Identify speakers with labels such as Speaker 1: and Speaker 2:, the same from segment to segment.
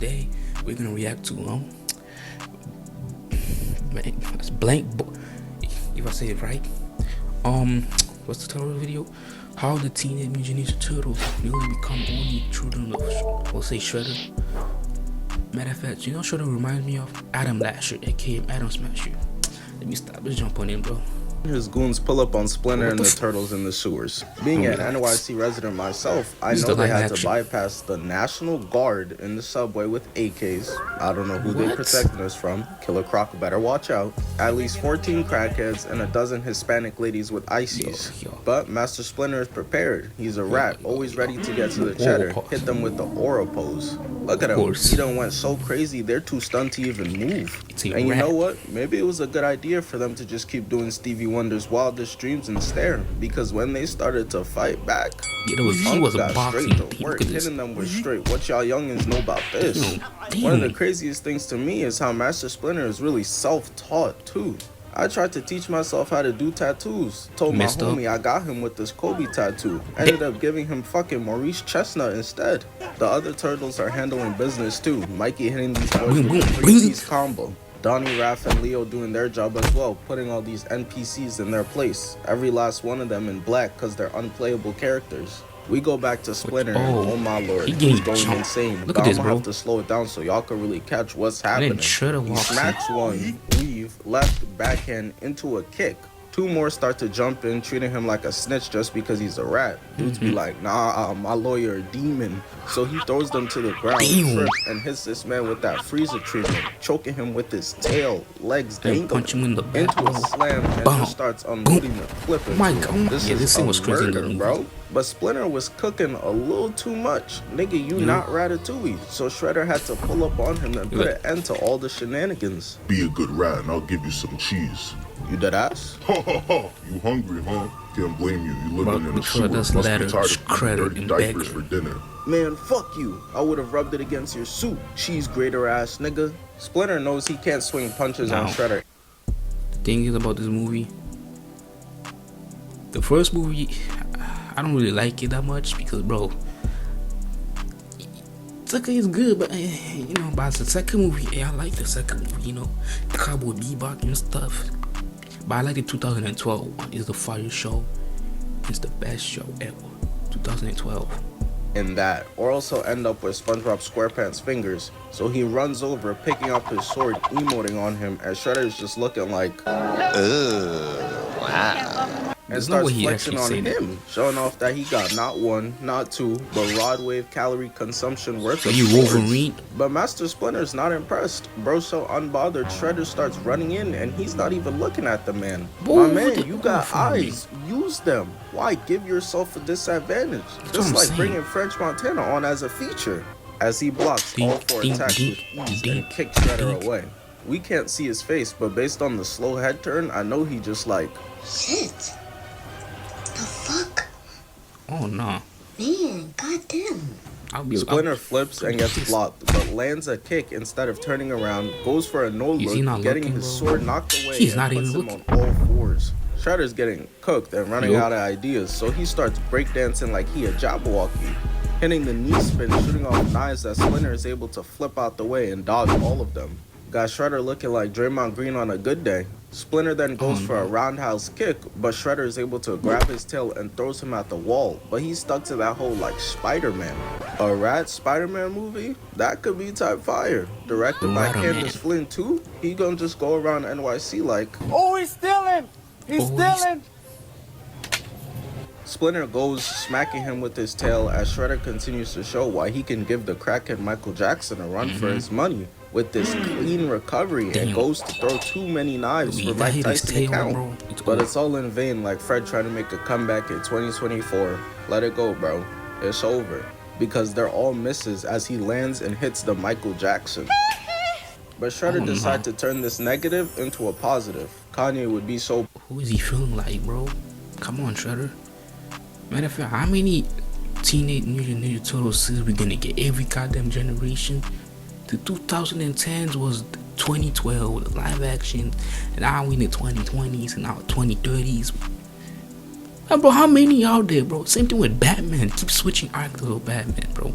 Speaker 1: today we're gonna react to blank. If I say it right, what's the title of the video? How the Teenage Mutant Ninja Turtles really become only children of, we'll say, Shredder. Matter of fact, you know, Shredder reminds me of Adam Lasher, aka Adam Smasher. Let me stop. Let's jump on in, bro.
Speaker 2: His goons pull up on Splinter and the Turtles in the sewers. Being an NYC resident myself, I know they had to bypass the National Guard in the subway with AKs. I don't know who they protecting us from. Killer Croc better watch out. At least 14 crackheads and a dozen Hispanic ladies with ices. But Master Splinter is prepared. He's a rat, always ready to get to the cheddar. Hit them with the aura pose. Look at him. He done went so crazy, they're too stunned to even move. And you know what? Maybe it was a good idea for them to just keep doing Stevie Wonder's wildest dreams and stare, because when they started to fight back,
Speaker 1: he was got straight
Speaker 2: to work, hitting them with straight, what y'all youngins know about this? One of the craziest things to me is how Master Splinter is really self-taught too. I tried to teach myself how to do tattoos. Told my homie I got him with this Kobe tattoo. Ended up giving him fucking Maurice Chestnut instead. The other turtles are handling business too. Mikey hitting these boys with a 3-piece combo. Donnie, Raph, and Leo doing their job as well, putting all these NPCs in their place. Every last one of them in black because they're unplayable characters. We go back to Splinter, and oh my lord, he's going insane.
Speaker 1: Look at this, bro.
Speaker 2: Have to slow it down so y'all can really catch what's happening. He smacks one, weave, left, backhand into a kick. Two more start to jump in, treating him like a snitch just because he's a rat. Dudes be like, nah, my lawyer a demon. So he throws them to the ground and hits this man with that freezer treatment, choking him with his tail, legs dangling into a slam, and just starts unloading the clip.
Speaker 1: My God,
Speaker 2: this thing was crazy, bro. But Splinter was cooking a little too much. Nigga, you not Ratatouille. So Shredder had to pull up on him and put an end to all the shenanigans.
Speaker 3: Be a good rat and I'll give you some cheese.
Speaker 2: You dead ass?
Speaker 3: Ha ha ha! You hungry, huh? Can't blame you. You living in a sewer. Must be tired of eating dirty diapers for dinner.
Speaker 2: Man, fuck you. I would have rubbed it against your suit, cheese grater ass nigga. Splinter knows he can't swing punches on Shredder.
Speaker 1: The thing is about this movie, the first movie, I don't really like it that much because, bro, second is good, but you know, but the second movie, I like the second movie, you know, Cowboy Bebop and stuff. But I like the 2012 one. It's the fire show. It's the best show ever. 2012.
Speaker 2: In that, or also end up with SpongeBob SquarePants fingers. So he runs over, picking up his sword, emoting on him, and Shredder is just looking like, wow. And starts flexing on him, showing off that he got not one, not two, but rod wave calorie consumption worth of
Speaker 1: Wolverine.
Speaker 2: But Master Splinter's not impressed. Bro, so unbothered, Shredder starts running in, and he's not even looking at the man. My man, you got eyes. Use them. Why give yourself a disadvantage? Just like bringing French Montana on as a feature. As he blocks all 4 attacks with ease and kicks Shredder away. We can't see his face, but based on the slow head turn, I know he just like,
Speaker 4: shit. The fuck?
Speaker 1: Oh no.
Speaker 4: Man, goddamn.
Speaker 2: Splinter flips and gets blocked, but lands a kick instead of turning around, goes for a no-look, getting his sword knocked away and puts him on all 4s. Shredder's getting cooked and running out of ideas, so he starts breakdancing like he a Jabberwocky, hitting the knee spin, shooting off knives that Splinter is able to flip out the way and dodge all of them. Got Shredder looking like Draymond Green on a good day. Splinter then goes for a roundhouse kick, but Shredder is able to grab his tail and throws him at the wall, but he's stuck to that hole like Spider-Man. A rat Spider-Man movie? That could be type fire. Directed by Candace Flynn too? He gonna just go around NYC like,
Speaker 5: oh, he's stealing! He's stealing!
Speaker 2: Splinter goes, smacking him with his tail as Shredder continues to show why he can give the crackhead Michael Jackson a run for his money with this clean recovery and goes to throw too many knives for Mike Tyson to count. But it's all in vain, like Fred trying to make a comeback in 2024. Let it go, bro. It's over. Because they're all misses as he lands and hits the Michael Jackson. But Shredder decides to turn this negative into a positive. Kanye would be so...
Speaker 1: Who is he feeling like, bro? Come on, Shredder. Matter of fact, how many Teenage Mutant Ninja Turtles series we gonna get? Every goddamn generation? The 2010s was 2012 live action, and now we in the 2020s and now 2030s. Bro, how many out there, bro? Same thing with Batman. Keep switching actors with Batman, bro.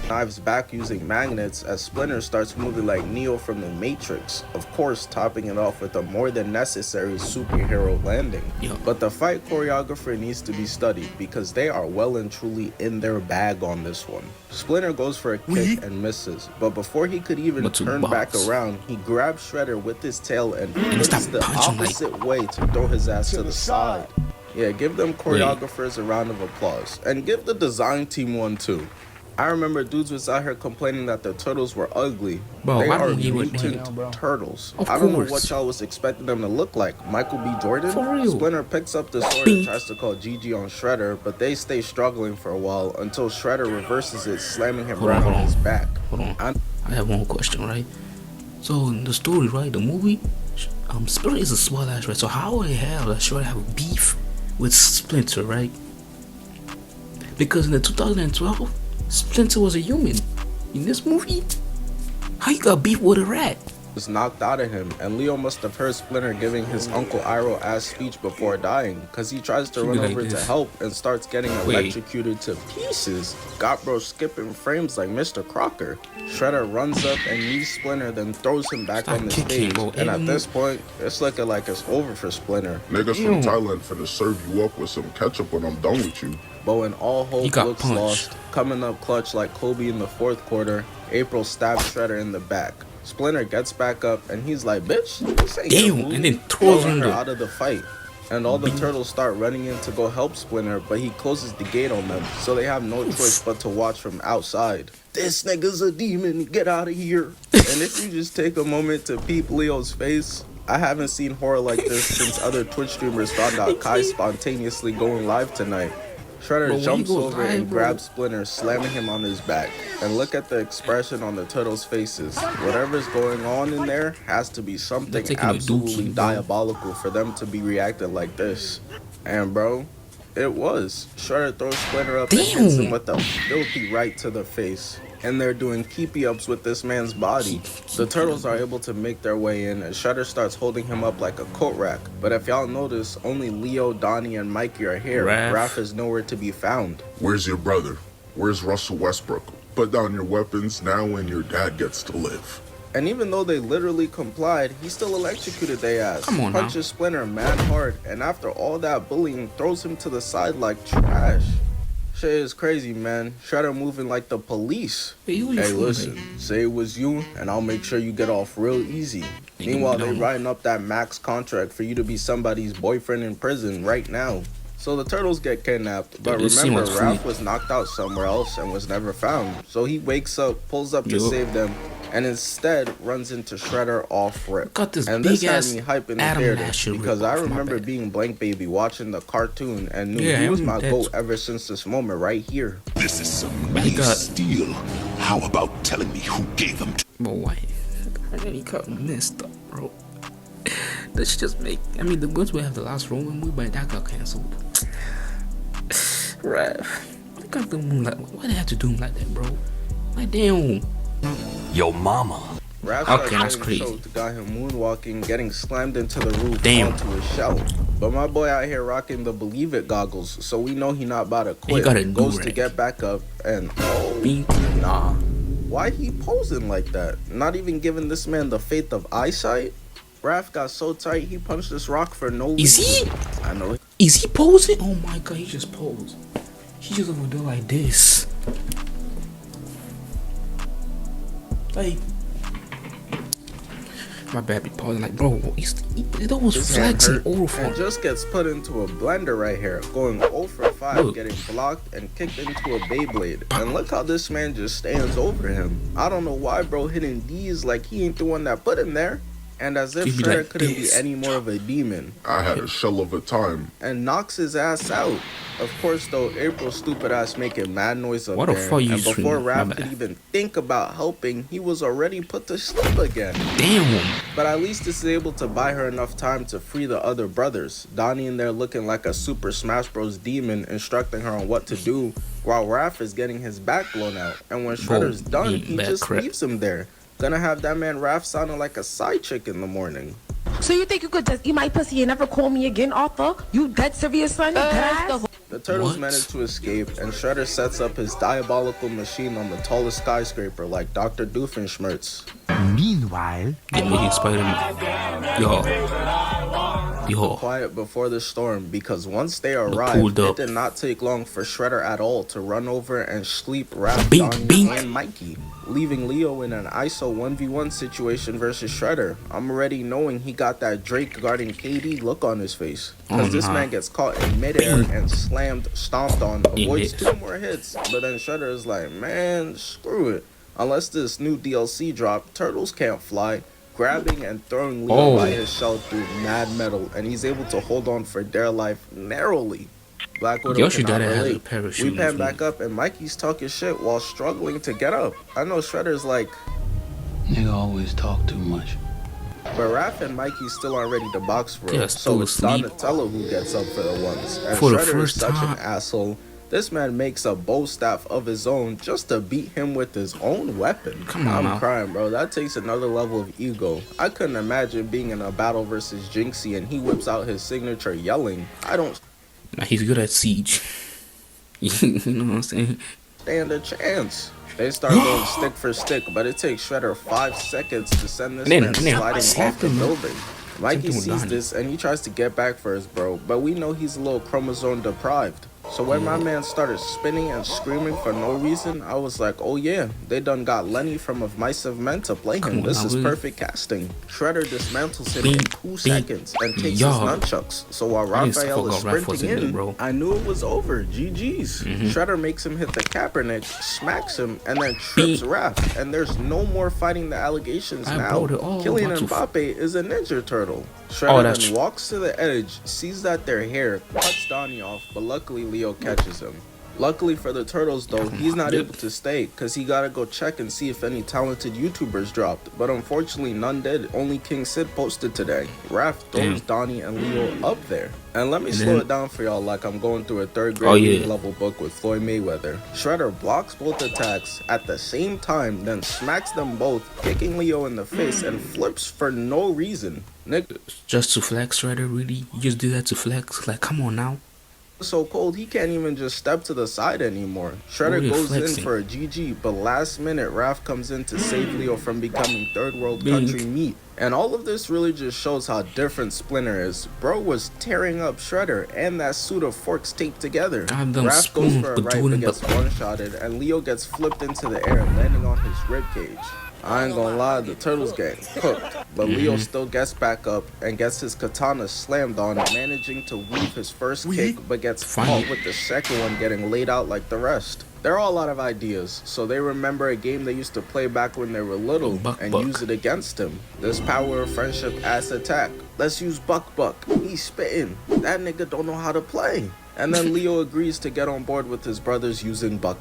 Speaker 2: knives back using magnets as Splinter starts moving like Neo from the Matrix, of course topping it off with a more than necessary superhero landing. But the fight choreographer needs to be studied because they are well and truly in their bag on this one. Splinter goes for a kick and misses, but before he could even turn back around, he grabs Shredder with his tail and flips the opposite way to throw his ass to the side. Yeah, give them choreographers a round of applause. And give the design team one too. I remember dudes was out here complaining that the turtles were ugly.
Speaker 1: Bro,
Speaker 2: they are mutant turtles. I don't know what y'all was expecting them to look like. Michael B. Jordan? Splinter picks up the sword and tries to call Gigi on Shredder, but they stay struggling for a while until Shredder reverses it, slamming him right on his back.
Speaker 1: Hold on. I have one question, right? So in the story, right, the movie, Splinter is a small ass, right? So how the hell does Shredder have a beef with Splinter, right? Because in the 2012, Splinter was a human. In this movie, how you got beef with a rat?
Speaker 2: Was knocked out of him, and Leo must have heard Splinter giving his Uncle Iroh ass speech before dying, cause he tries to run over to help and starts getting electrocuted to pieces. Got bro skipping frames like Mr. Crocker. Shredder runs up and knees Splinter, then throws him back on the stage. And at this point, it's looking like it's over for Splinter.
Speaker 3: Niggas from Thailand finna serve you up with some ketchup when I'm done with you.
Speaker 2: But when all hope looks lost, coming up clutch like Kobe in the fourth quarter, April stabs Shredder in the back. Splinter gets back up and he's like, bitch, this ain't your move.
Speaker 1: And then throws her
Speaker 2: out of the fight. And all the turtles start running in to go help Splinter, but he closes the gate on them, so they have no choice but to watch from outside. This nigga's a demon, get out of here. And if you just take a moment to peep Leo's face, I haven't seen horror like this since other Twitch streamers found out Kai spontaneously going live tonight. Shredder jumps over and grabs Splinter, slamming him on his back. And look at the expression on the turtles' faces. Whatever's going on in there has to be something absolutely diabolical for them to be reacting like this. And bro, it was. Shredder throws Splinter up and hits him with a filthy right to the face. And they're doing keepy-ups with this man's body. The turtles are able to make their way in, and Shredder starts holding him up like a coat rack. But if y'all notice, only Leo, Donnie, and Mikey are here. Raph is nowhere to be found.
Speaker 3: Where's your brother? Where's Russell Westbrook? Put down your weapons now and your dad gets to live.
Speaker 2: And even though they literally complied, he still electrocuted their ass.
Speaker 1: Come on,
Speaker 2: punches Splinter mad hard, and after all that bullying, throws him to the side like trash. Shit is crazy, man. Shredder moving like the police. Hey, listen, say it was you, and I'll make sure you get off real easy. Meanwhile, they writing up that max contract for you to be somebody's boyfriend in prison right now. So the turtles get kidnapped, but remember, Raph was knocked out somewhere else and was never found. So he wakes up, pulls up to save them, and instead runs into Shredder off rip. And this had me hype in the theater because I remember being Blank Baby watching the cartoon and knew he was my GOAT ever since this moment right here.
Speaker 6: This is some nice steel. How about telling me who gave them to
Speaker 1: me? Why? He got messed up, bro. Let's just make. I mean, the ones we have the last Roman movie, but that got cancelled. Right. Why got them like? Why they have to do him like that, bro? Like damn.
Speaker 6: Yo mama.
Speaker 2: Okay, that's crazy. Got him moonwalking, getting slammed into the roof onto his shelf. But my boy out here rocking the Believe It goggles, so we know he not about to quit. Goes to get back up and nah. Why he posing like that? Not even giving this man the faith of eyesight? Raph got so tight he punched this rock for no reason.
Speaker 1: Is he?
Speaker 2: I know.
Speaker 1: Is he posing? Oh my god, he just posed. He just over there like this. Like, my bad, be pausing. Like, bro, it was flexing over.
Speaker 2: And just gets put into a blender right here, going 0 for 5, getting blocked and kicked into a Beyblade. And look how this man just stands over him. I don't know why, bro, hitting D's like he ain't the one that put him there. And as if Shredder like couldn't be any more of a demon.
Speaker 3: I had a shell of a time.
Speaker 2: And knocks his ass out. Of course, though, April's stupid ass making mad noise up there. And before Raph could even think about helping, he was already put to sleep again.
Speaker 1: Damn.
Speaker 2: But at least this is able to buy her enough time to free the other brothers. Donnie in there looking like a Super Smash Bros. Demon, instructing her on what to do, while Raph is getting his back blown out. And when Shredder's done, he just leaves him there. Gonna have that man Raph sounding like a side chick in the morning.
Speaker 7: So you think you could just eat my pussy and never call me again, Arthur? You dead serious, son?
Speaker 2: The turtles manage to escape, and Shredder sets up his diabolical machine on the tallest skyscraper like Dr. Doofenshmirtz.
Speaker 7: Meanwhile,
Speaker 1: Yo.
Speaker 2: Quiet before the storm, because once they arrived, it did not take long for Shredder at all to run over and sleep Raph, Donnie, and Mikey, leaving Leo in an ISO 1v1 situation versus Shredder. I'm already knowing he got that Drake guarding KD look on his face, because this man gets caught in midair and stomped on, avoids 2 more hits, but then Shredder is like, man, screw it. Unless this new DLC drop, turtles can't fly. Grabbing and throwing Leo by his shell through mad metal, and he's able to hold on for dear life narrowly. Black Widow cannot relate. We pan back up, and Mikey's talking shit while struggling to get up. I know Shredder's like,
Speaker 8: nigga always talk too much.
Speaker 2: But Raph and Mikey still aren't ready to box for him, so it's Donatello who gets up for the ones. And Shredder is such an asshole. This man makes a bow staff of his own just to beat him with his own weapon. I'm crying, bro. That takes another level of ego. I couldn't imagine being in a battle versus Jinxie and he whips out his signature yelling. I don't...
Speaker 1: Nah, he's good at siege. You know what I'm saying?
Speaker 2: Stand a chance. They start going stick for stick, but it takes Shredder 5 seconds to send this man sliding off the building. Mikey sees this and he tries to get back for his bro, but we know he's a little chromosome deprived. So when my man started spinning and screaming for no reason, I was like, oh yeah, they done got Lenny from Of Mice of Men to play him. This is perfect casting. Shredder dismantles him in 2 seconds and takes his nunchucks. So while Raphael is sprinting in, I knew it was over. GG's. Shredder makes him hit the Kaepernick, smacks him, and then trips Raph. And there's no more fighting the allegations now. Kylian Mbappe is a Ninja Turtle. Shredder then walks to the edge, sees that they're here, cuts Donnie off, but luckily Leo catches him. Luckily for the turtles though, he's not able to stay because he gotta go check and see if any talented YouTubers dropped, but unfortunately none did. Only King Sid posted today. Raph throws Donnie and Leo up there. And let me slow it down for y'all like I'm going through a 3rd grade level book with Floyd Mayweather. Shredder blocks both attacks at the same time, then smacks them both, kicking Leo in the face and flips for no reason. Nick,
Speaker 1: just to flex, Shredder, really? You just do that to flex? Like, come on now.
Speaker 2: So cold he can't even just step to the side anymore. Shredder goes in for a GG, but last minute Raph comes in to save Leo from becoming 3rd world country meat. And all of this really just shows how different Splinter is. Bro was tearing up Shredder and that suit of forks taped together. Raph goes for a right but gets one-shotted, and Leo gets flipped into the air, landing on his ribcage. I ain't gonna lie, the turtles get cooked, but Leo still gets back up and gets his katana slammed on, managing to weave his first kick, but gets caught with the second one getting laid out like the rest. They're all out of ideas, so they remember a game they used to play back when they were little and use it against him. This power of friendship ass attack. Let's use Buck. He's spitting. That nigga don't know how to play. And then Leo agrees to get on board with his brothers using Buck.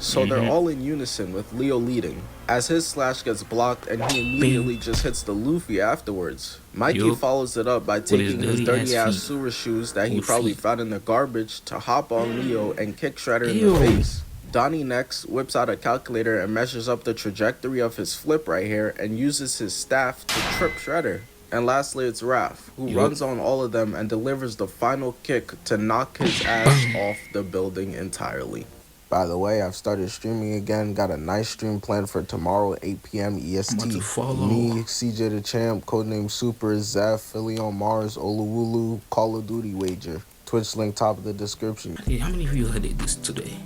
Speaker 2: So they're all in unison with Leo leading, as his slash gets blocked and he immediately just hits the Luffy afterwards. Mikey follows it up by taking his dirty ass sewer shoes that he probably found in the garbage to hop on Leo and kick Shredder in the face. Donnie next whips out a calculator and measures up the trajectory of his flip right here and uses his staff to trip Shredder. And lastly, it's Raph, who runs on all of them and delivers the final kick to knock his ass off the building entirely. By the way, I've started streaming again. Got a nice stream planned for tomorrow at 8 p.m. EST. Me, CJ the Champ, codename Super, Zeph, Philly on Mars, Oluwulu, Call of Duty wager. Twitch link top of the description.
Speaker 1: Hey, how many views I did this today?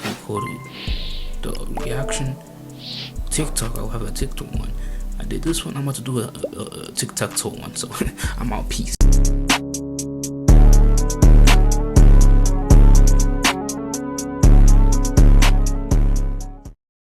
Speaker 1: Recorded the reaction. TikTok, I'll have a TikTok one. I did this one. I'm about to do a TikTok one. So I'm out. Peace.